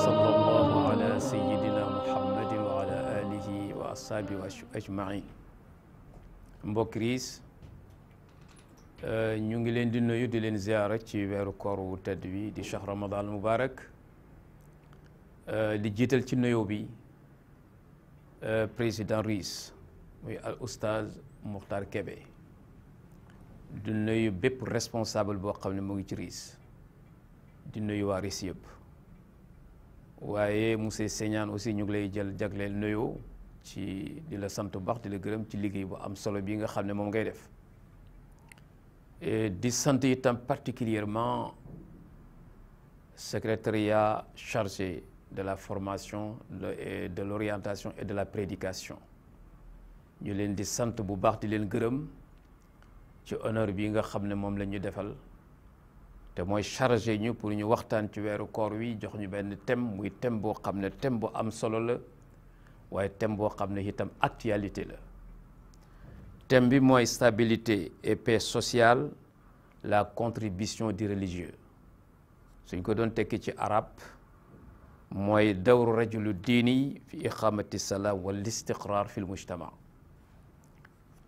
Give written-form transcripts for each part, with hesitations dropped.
وصلى الله على سيدنا محمد وعلى آله وأصحابه أجمعين. mbokk riis ñu ngi leen di nuyu di leen ziyaara ci weeru koor wu tedd bi di shahr ramadan mubarak di jiital ci nuyoo bi président RIS muy al oustaz Mukhtar Kébé di nuyu bépp responsable boo xam ne mu ngi ci RIS di nuyu waa RIS yëpp waaye monsieur Segnane aussi ñu ngi lay jagleel nuyoo ci di la sant bu baax di la gërëm ci liggéey bu am solo bi nga xam ne moom ngay def di sant itam particulièrement secrétariat chargé de la formation de l'orientation et de la prédication ñu leen di sant bu baax di leen gërëm ci honneur bi nga xam ne moom la ñu defal te mooy chargé ñu pour ñu waxtaan ci weeru koor wi jox ñu benn thème muy thème boo xam ne thème bu am solo la waaye thème boo xam ne itam actualité la thème bi mooy stabilité et paix sociale la contribution du religieux suñ ko doon tekki ci arab mooy dawru rajulu diini fi iqamati salaam wal istiqrar fi l mujtama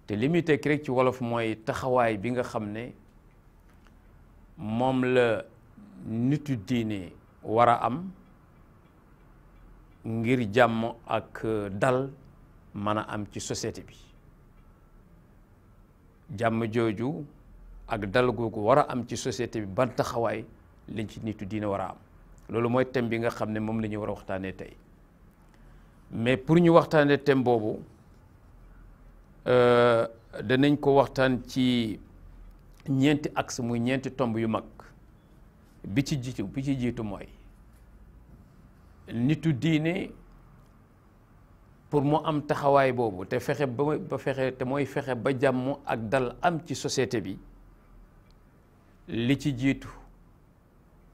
te li muy tekki rek ci wolof mooy taxawaay bi nga xam ne moom la nitu diine war a am ngir jàmm ak dal mën a am ci société bi jàmm jooju ak dal googu war a am ci société bi ban taxawaay lañ ci nitu diine war a am loolu mooy thème bi nga xam ne moom la ñu war a waxtaanee tey mais pour ñu waxtaanee thème boobu danañ ko waxtaan ci ñeenti axe muy ñeenti tomb yu mag bi ci jiitu mooy nitu diine pour mu am taxawaay boobu te fexe te mooy fexe ba jàmm ak dal am ci société bi li ci jiitu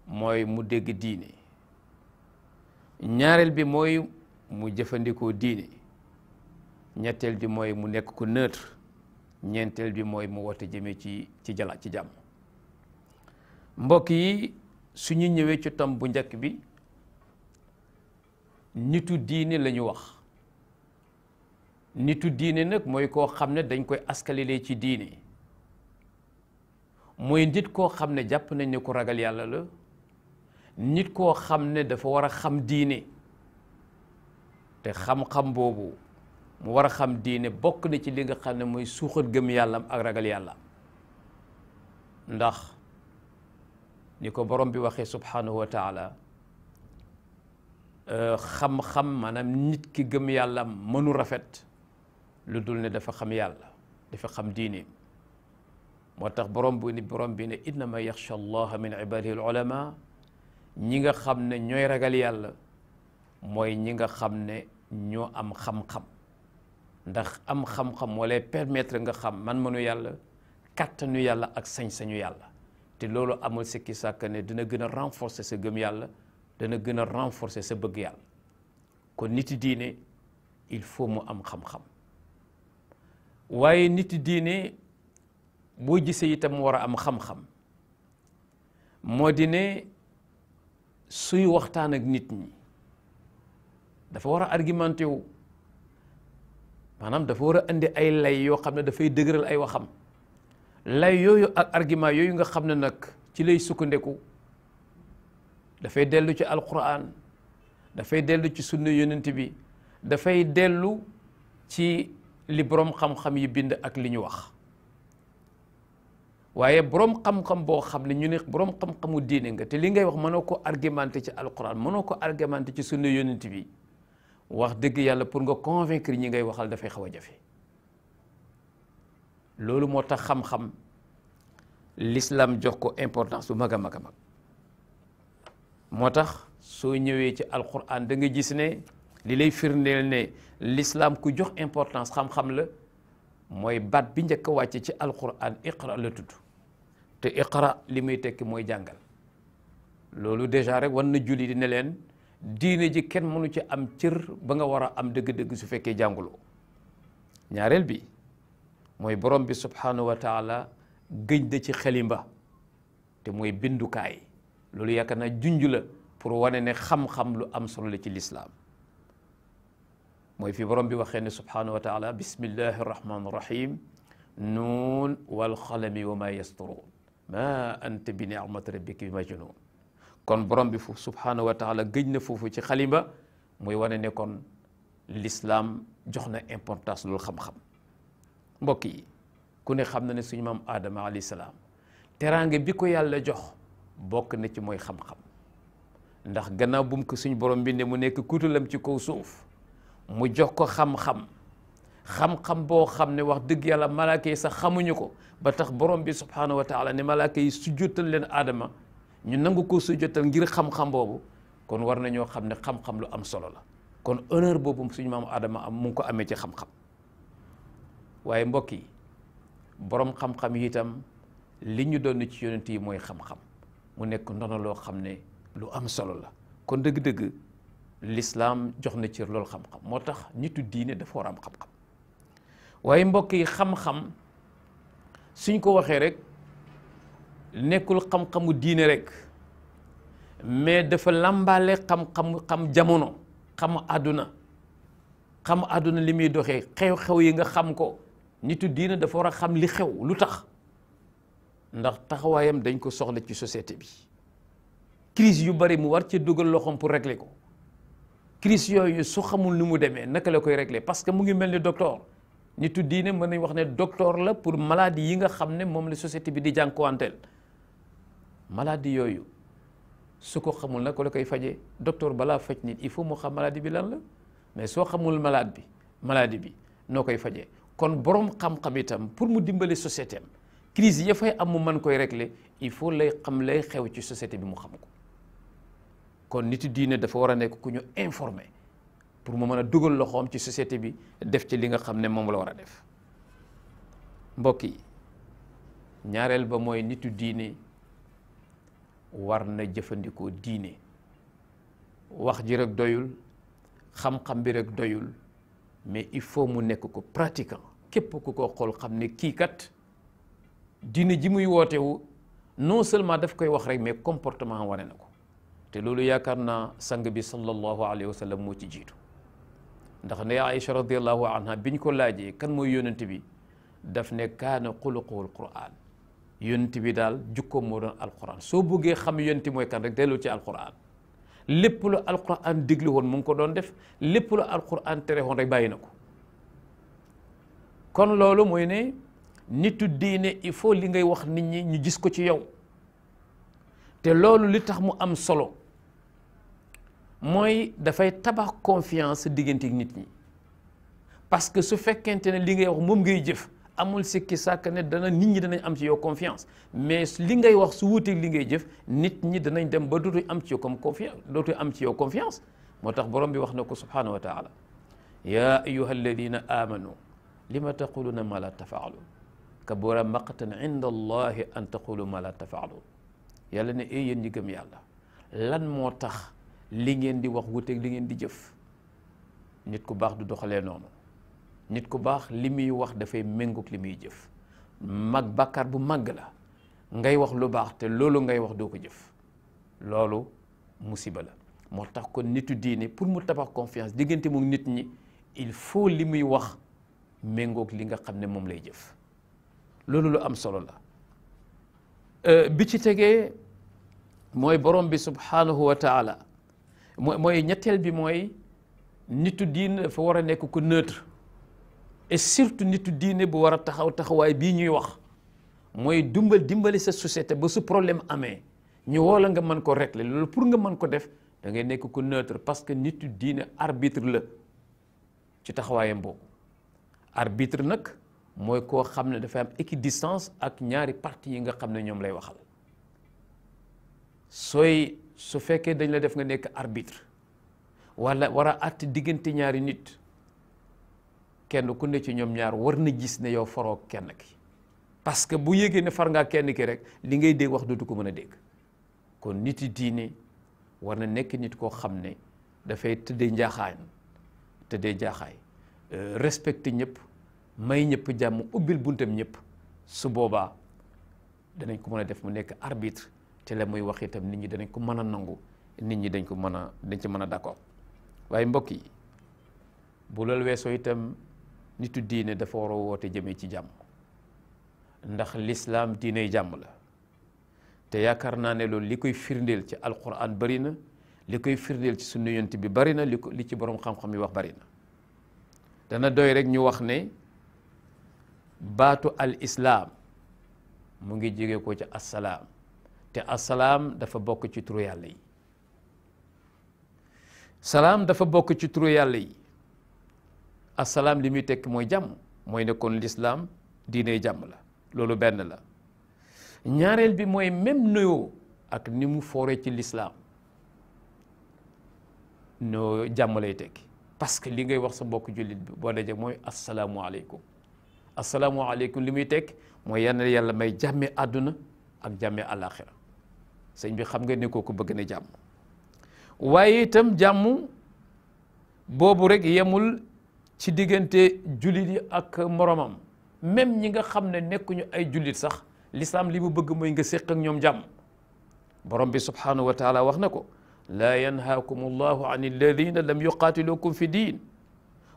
mooy mu dégg diine ñaareel bi mooy mu jëfandikoo diine ñetteel bi mooy mu nekk ku neutre ñeenteel bi mooy mu woote jëmee ci jàmm mbokk yi su ñu ñëwee ci tomb bu njëkk bi nitu diine la ñu wax nitu diine nag mooy koo xam ne dañ koy askalelee ci diine mooy nit koo xam ne jàpp nañ ne ku ragal yàlla la nit koo xam ne dafa war a xam diine te xam-xam boobu mu war a xam diine bokk na ci li nga xam ne mooy suuxat gëm yàllam ak ragal yàllam ndax ni ko borom bi waxee subhanahu wa taala xam-xam maanaam nit ki gëm yàlla mënu rafet lu dul ne dafa xam yàlla dafa xam diine moo tax borom bi ne innama yaxsha allaha min ibadihi al ulama ñi nga xam ne ñooy ragal yàlla mooy ñi nga xam ne ñoo am xam-xam ndax am xam-xam moo lay permettre nga xam mënu yàlla kàttanu yàlla ak sañ-sañu yàlla te loolu amul sikki sàkk ne dina gën a renforcer sa gëm yàlla dana gën a renforcer sa bëgg yàlla kon niti diine il faut mu am xam-xam waaye niti diine boo gisee itam mu war a am xam-xam moo di ne suy waxtaan ak nit ñi dafa war a argumenté wu maanaam dafa war a indi ay lay yoo xam ne dafay dëgëral ay waxam lay yooyu ak argument yooyu nga xam ne nag ci lay sukkandeku dafay dellu ci alquran dafay dellu ci sunna yonent bi dafay dellu ci li boroom xam-xam yi bind ak li ñu wax waaye boroom xam-xam boo xam ne ñu ne boroom xam-xamu diine nga te li ngay wax mënoo ko argumenté ci alquran mënoo ko argumenté ci sunna yonent bi wax dëgg yàlla pour nga convaincre ñi ngay waxal dafay xaw a jafe loolu moo tax xam-xam l'islam jox ko importance bu mag a mag a mag moo tax soo ñëwee ci alquran da nga gis ne li lay firndeel ne l'islam ku jox importance xam-xam la mooy baat bi njëkk a wàcce ci alquran iqra la tudd te iqra li muy tekki mooy jàngal loolu déjà rek wan na julli di ne leen diine ji kenn mënu ci am cër ba nga war a am dëgg-dëgg su fekkee jànguloo ñaareel bi mooy borom bi subhanahu wa taala gëj na ci xelimba te mooy bindukaay loolu yaakaar naa junj la pour wane ne xam-xam lu am solo la ci lislaam mooy fi borom bi waxee ne subhanahu wa taala bismillahi rahmani rahim nuun wal xalami wa ma yasturuun ma anta bi ni'mati rabbika bi majnuun kon borom bi foofu subhanahu wa taala gëj na foofu ci xalimba muy wane ne kon l'islam jox na importance loolu xam-xam mbokk yi ku ne xam na ne suñu maam Adama alayhi salaam teraange bi ko yàlla jox bokk na ci mooy xam-xam ndax gannaaw bu mu ko suñu borom bi ne mu nekk kuutalam ci kaw suuf mu jox ko xam-xam xam-xam boo xam ne wax dëgg yàlla malaaka yi sax xamuñu ko ba tax borom bi subhanahu wa taala ne malaaka yi sujjóotal leen Adama ñu nangu ko sujjóotal ngir xam-xam boobu kon war nañoo xam ne xam-xam lu am solo la kon honneur boobu suñu maam Adama am mu ngi ko amee ci xam-xam waaye mbokk yi borom xam-xam yi itam li ñu doon ci yonent yi mooy xam-xam mu nekk ndono loo xam ne lu am solo la kon dëgg-dëgg l'islam jox na ci loolu xam-xam moo tax nitu diine dafa war a am xam-xam waaye mbokk yi xam-xam suñ ko waxee rek nekkul xam-xamu diine rek mais dafa lambaale xam jamono xam àdduna li muy doxee xew-xew yi nga xam ko nitu diine dafa war a xam li xew lu tax ndax taxawaayam dañ ko soxla ci société bi crise yu bari mu war ci dugal loxoom pour régler ko crise yooyu su xamul ni mu demee naka la koy régler parce que mu ngi mel ni docteur nitu diine mën nañ wax ne docteur la pour maladie yi nga xam ne moom la société bi di jànkuwanteel maladie yooyu su ko xamul naka la koy fajee docteur balaa faj nit il faut mu xam maladie bi lan la mais soo xamul maladie bi noo koy fajee kon borom xam-xam itam pour mu dimbale société am crise ya fay am mu mën koy régler il faut lay xam lay xew ci société bi mu xam ko kon nitu diine dafa war a nekk ku ñu informé pour mu mën a dugal loxoom ci société bi def ci li nga xam ne moom la war a def mbokk yi ñaareel ba mooy nitu diine war na jëfandikoo diine wax ji rek doyul xam-xam bi rek doyul mais il faut mu nekk ko pratiquant képp ku ko xool xam ne kii kat diine ji muy wootewu non seulement daf koy wax rek mais comportement wane na ko te loolu yaakaar naa sang bi sallallahu alayhi wa sallam moo ci jiitu ndax ne Aïcha radiallahu anha biñ ko laajee kan mooy yonent bi daf ne kaana xuluquhul Qur'an yonent bi daal jukkoom moo doon alquran soo bëggee xam yonent mooy kan rek delloo ci alquran lépp lu alquran digli woon mu ngi ko doon def lépp lu alquran tere woon rek bàyyi na ko kon loolu mooy ne nitu diine il faut li ngay wax nit ñi ñu gis ko ci yow te loolu li tax mu am solo mooy dafay tabax confiance diggante nit ñi parce que su fekkente ne li ngay wax moom ngay jëf amul sikki sàkk ne nit ñi danañ am ci yow confiance mais li ngay wax su wuuteeg li ngay jëf nit ñi danañ dem ba dootuñ am ci yow confiance moo tax borom bi wax na ko subhanahu wa taala ya ayyuha alladina amanu lima taquluna ma la tafaalun kabura maqtan inda allahi an taqulu ma la tafaalun yàlla ne yéen ñi gëm yàlla lan moo tax li ngeen di wax wuteeg li ngeen di jëf nit ku baax du doxalee noonu nit ku baax li muy wax dafay méngoog li muy jëf bàkkaar bu màgg la ngay wax lu baax te loolu ngay wax doo ko jëf loolu musiba la moo tax kon nitu diine pour mu tabax confiance diggante mu nit ñi il faut li muy wax méngoog li nga xam ne moom lay jëf loolu lu am solo la bi ci tegee mooy borom bi subhanahu wa taala mooy ñetteel bi mooy nitu diine dafa war a nekk ku neutre et surtout nitu diine bu war a taxawaay bii ñuy wax mooy dimbali sa société ba su problème amee ñu woo la nga mën ko régler loolu pour nga mën ko def da ngay nekk ku neutre parce que nitu diine arbitre la ci taxawaayam boobu arbitre nag mooy koo xam ne dafa am équidistance ak ñaari parti yi nga xam ne ñoom lay waxal su fekkee dañ la def nga nekk arbitre wala war a àtte diggante ñaari nit kenn ku ne ci ñoom ñaar war na gis ne yow faroo kenn ki parce que bu yégee ne far ngaa kenn ki rek li ngay dégg wax dootu ko mën a dégg kon nit yi diine war na nekk nit koo xam ne dafay tëddee jaaxaay respecté ñëpp may ñëpp jàmm ubbil buntam ñëpp su boobaa danañ ko mën a def mu nekk arbitre te la muy wax itam nit ñi danañ ko mën a nangu nit ñi dañ ci mën a d'accord. waaye mbokk yi bu loolu weesoo itam nitu diine dafa war a woote jëmee ci jàmm, ndax lislaam diiney jàmm la. te yaakaar naa ne loolu li koy firndeel ci alquran bari na, li koy firndeel ci sunna yonent bi bari na, li ci borom xam-xam yi wax bari na. dana doy rek ñu wax ne baatu al islaam mu ngi jóge ko ci assalaam, te assalaam dafa bokk ci turu yàlla yi. salaam dafa bokk ci turu yàlla yi. assalaam li muy tekk mooy jàmm, mooy ne kon lislaam diine jàmm la. loolu benn la. ñaareel bi mooy même nuyoo ak ni mu fooree ci lislaam no jàmm lay tekki, parce que li ngay wax sa mbokk jullit bi boo dajee mooy asalaamualeykum. asalaamualeykum li muy tekk mooy yal na yàlla may jàmme àdduna ak jàmme àllaaxira. sëñ bi xam nga ne kooku bëgg na jàmm. waaye itam jàmm boobu rek yemul ci diggante jullit yi ak moromam, même ñi nga xam ne nekkuñu ay jullit sax l'islam li mu bëgg mooy nga séq ak ñoom jàmm. borom bi subhanahu wa taala wax na ko laa yanhaakum allahu an alladina lam yuqaatilukum fi diin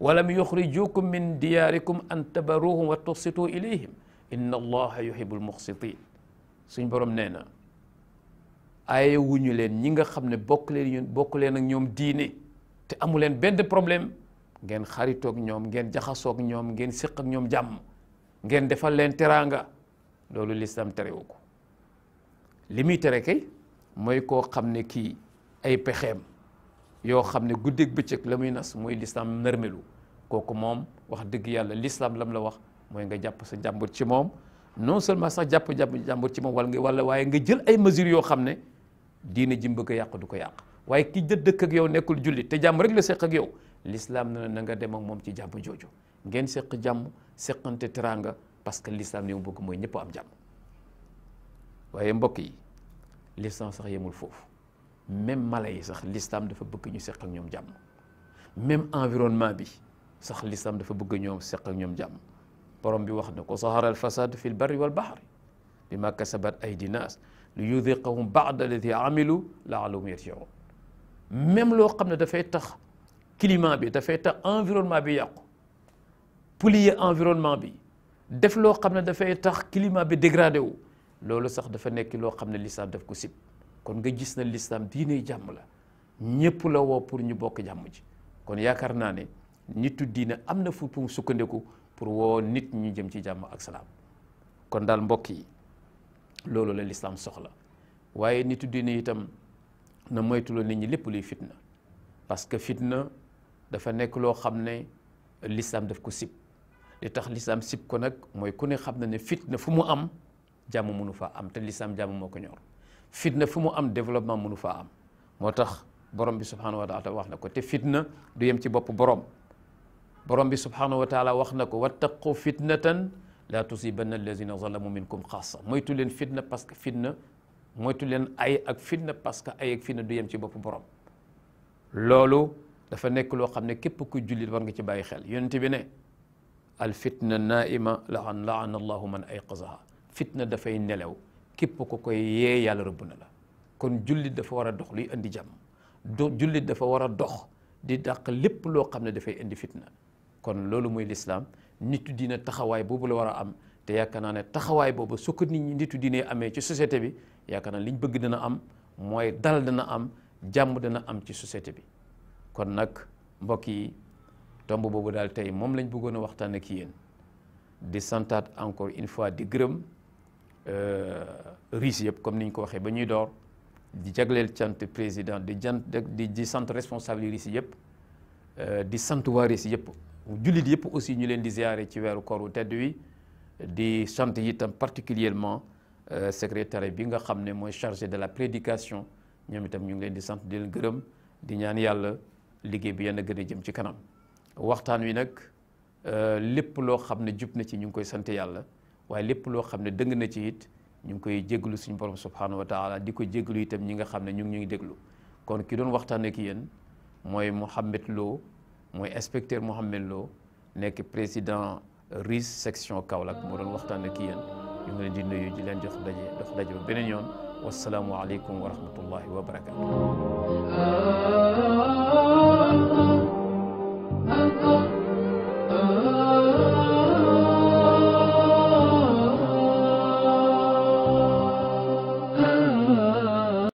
wa lam yuxrijukum min diyaarikum an tabaruhum wa tuqsitu ilayhim inna allaha yuhibbul muqsitin. suñ borom nee na aaye wuñu leen ñi nga xam ne bokk leen ak ñoom diine te amu leen benn problème ngeen xaritoog ñoom, ngeen jaxasoog ñoom, ngeen séq ak ñoom jàmm, ngeen defal leen teraanga. loolu lislaam terewu ko. li muy tere kay mooy koo xam ne kii ay pexeem yoo xam ne guddeeg bëccëg la muy nas mooy lislaam nërmelu, kooku moom wax dëgg yàlla lislaam lam la wax mooy nga jàpp sa jàmbur ci moom, non seulement sax jàpp jàmbur ci moom wala waaye nga jël ay mesures yoo xam ne diine ji bëgg a yàq du ko yàq. waaye ki dëkk ak yow nekkul jullit te jàmm rek la seq ak yow, lislaam na nga dem ak moom ci jàmm jooju, ngeen seq jàmm, seqante teraanga, parce que l'islam li mu bëgg mooy ñëpp am jàmm. waaye mbokk yi l'islam sax yemul foofu, même mala yi sax l'islam dafa bëgg ñu seq ak ñoom jàmm, même environnement bi sax l'islam dafa bëgg ñoom seq ak ñoom jàmm. borom bi wax na ko zahara al fasad fi l barri wal bahri bima kasabat aydi nas li yudiqahum ba'da alladi amilu la'allahum yarji'un. même loo xam ne dafay tax climat bi, dafay tax environnement bi yàqu, polluer environnement bi, def loo xam ne dafay tax climat bi dégradé wu, loolu sax dafa nekk loo xam ne l'islam daf ko sib. kon nga gis na l'islam diine jàmm la, ñëpp la woo pour ñu bokk jàmm ji. kon yaakaar naa ne nitu diine am na fu mu sukkandiku pour woo nit ñi jëm ci jàmm ak salaam. kon daal mbokk yi loolu la l'islam soxla. waaye nitu diine itam na moytuloo nit ñi lépp luy fitna, parce que fitna dafa nekk loo xam ne l'islam daf ko sib. li tax l'islam sib ko nag mooy ku ne xam na ne fitna fu mu am jàmm mënu faa am, te l'islam jàmm moo ko ñor. fitna fu mu am développement mënu faa am, moo tax borom bi subhanahu wa taala wax na ko. te fitna du yem ci bopp borom bi subhanahu wa taala wax na ko wattaqu fitnatan la tusibanna allazina zalamu minkum xaasa. moytu leen fitna parce que fitna, moytu leen ay ak fitna parce que ay ak fitna du yem ci bopp borom. loolu dafa nekk loo xam ne képp ku jullit war nga ci bàyyi xel. yonent bi ne al fitna naima laana allahu man ayqazaha. fitna dafay nelaw, képp ko koy yee yàlla rëbb na la. kon jullit dafa war a dox luy indi jàmm, jullit dafa war a dox di dàq lépp loo xam ne dafay indi fitna. kon loolu mooy lislaam. nitu diine taxawaay boobu la war a am, te yaakaar naa ne taxawaay boobu su ko nit ñi nitu diine amee ci société bi, yaakaar naa liñ bëgg dina am, mooy dal dana am, jàmm dana am ci société bi. kon nag mbokk yi tomb boobu daal tey moom lañ bëggoon a waxtaan ak yéen. di santaat encore une fois di gërëm riis yëpp comme ni ñu ko waxee ba ñuy door, di jagleel cant président di sant responsable riis yëpp, di sant waa riis yëpp, jullit yëpp aussi ñu leen di ziare ci weeru koor wu tedd wi. di sant itam particulièrement secrétaire bi nga xam ne mooy chargé de la prédication, ñoom itam ñu ngi leen di sant di leen gërëm, di ñaan yàlla liggéey bi yàlla gën a jëm ci kanam. waxtaan wi nag lépp loo xam ne jub na ci ñu ngi koy sant yàlla, waaye lépp loo xam ne dëng na ci it ñu ngi koy jéggalu suñu borom subhanahu wa taala, di ko jéggalu itam ñi nga xam ne ñu ngi déglu. kon ki doon waxtaan ak yéen mooy Mouhamed Lo, mooy inspecteur Mouhamed Lo, nekk président RIS section Kaolack, moo doon waxtaan ak yéen. ñu ngi leen di nuyu di leen jox daje ba beneen yoon. wasalaamu aleykum wa rahmatullahi wa barakatu.